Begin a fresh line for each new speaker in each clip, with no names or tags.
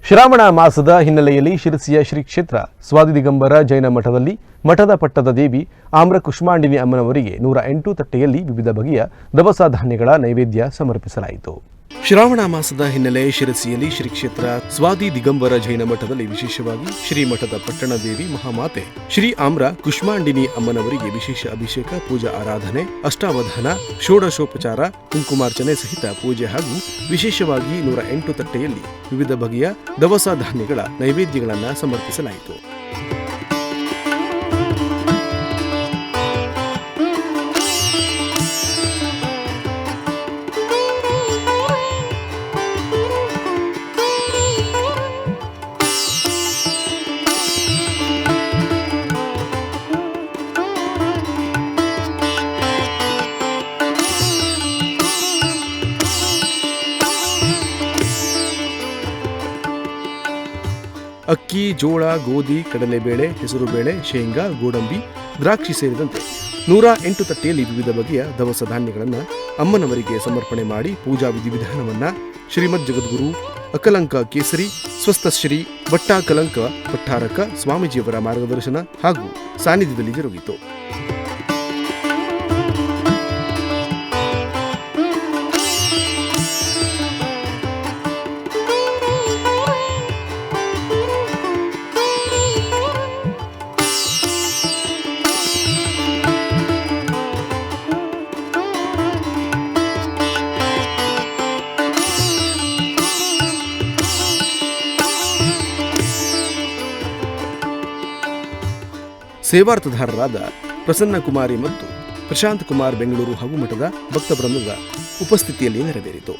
ಶ್ರಾವಣ ಮಾಸದ ಹಿನ್ನೆಲೆಯಲ್ಲಿ ಶಿರಸಿಯ ಶ್ರೀ ಕ್ಷೇತ್ರ ಸ್ವಾತಿ ದಿಗಂಬರ ಜೈನ ಮಠದಲ್ಲಿ ಮಠದ ಪಟ್ಟದ ದೇವಿ ಆಮ್ರ ಕುಷ್ಮಾಂಡಿನಿ ಅಮ್ಮನವರಿಗೆ 108 ತಟ್ಟೆಯಲ್ಲಿ ವಿವಿಧ ಬಗೆಯ ದವಸ ಧಾನ್ಯಗಳ ನೈವೇದ್ಯ ಸಮರ್ಪಿಸಲಾಯಿತು. ಶ್ರಾವಣ ಮಾಸದ ಹಿನ್ನೆಲೆ ಶಿರಸಿಯಲ್ಲಿ ಶ್ರೀ ಕ್ಷೇತ್ರ ಸ್ವಾತಿ ದಿಗಂಬರ ಜೈನ ಮಠದಲ್ಲಿ ವಿಶೇಷವಾಗಿ ಶ್ರೀ ಮಠದ ಪಟ್ಟಣ ದೇವಿ ಮಹಾಮಾತೆ ಶ್ರೀ ಆಮ್ರ ಕುಷ್ಮಾಂಡಿನಿ ಅಮ್ಮನವರಿಗೆ ವಿಶೇಷ ಅಭಿಷೇಕ, ಪೂಜಾ ಆರಾಧನೆ, ಅಷ್ಟಾವಧಾನ, ಷೋಡಶೋಪಚಾರ, ಕುಂಕುಮಾರ್ಚನೆ ಸಹಿತ ಪೂಜೆ ಹಾಗೂ ವಿಶೇಷವಾಗಿ 108 ತಟ್ಟೆಯಲ್ಲಿ ವಿವಿಧ ಬಗೆಯ ದವಸ ಧಾನ್ಯಗಳ ನೈವೇದ್ಯಗಳನ್ನು ಸಮರ್ಪಿಸಲಾಯಿತು. ಅಕ್ಕಿ, ಜೋಳ, ಗೋಧಿ, ಕಡಲೆಬೇಳೆ, ಹೆಸರುಬೇಳೆ, ಶೇಂಗಾ, ಗೋಡಂಬಿ, ದ್ರಾಕ್ಷಿ ಸೇರಿದಂತೆ 108 ತಟ್ಟೆಯಲ್ಲಿ ವಿವಿಧ ಬಗೆಯ ದವಸ ಧಾನ್ಯಗಳನ್ನು ಅಮ್ಮನವರಿಗೆ ಸಮರ್ಪಣೆ ಮಾಡಿ ಪೂಜಾ ವಿಧಿವಿಧಾನವನ್ನು ಶ್ರೀಮದ್ ಜಗದ್ಗುರು ಅಕಲಂಕ ಕೇಸರಿ ಸ್ವಸ್ಥಶ್ರೀ ಭಟ್ಟಾಕಲಂಕ ಭಟ್ಟಾರಕ ಸ್ವಾಮೀಜಿಯವರ ಮಾರ್ಗದರ್ಶನ ಹಾಗೂ ಸಾನ್ನಿಧ್ಯದಲ್ಲಿ ಜರುಗಿತು. ಸೇವಾರ್ಥಧಾರರಾದ ಪ್ರಸನ್ನ ಕುಮಾರಿ ಮತ್ತು ಪ್ರಶಾಂತ್ ಕುಮಾರ್ ಬೆಂಗಳೂರು ಹಾಗೂ ಮಠದ ಭಕ್ತ ವೃಂದದ ಉಪಸ್ಥಿತಿಯಲ್ಲಿ ನೆರವೇರಿತು.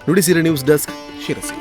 Nudisiri news desk, Sirsi.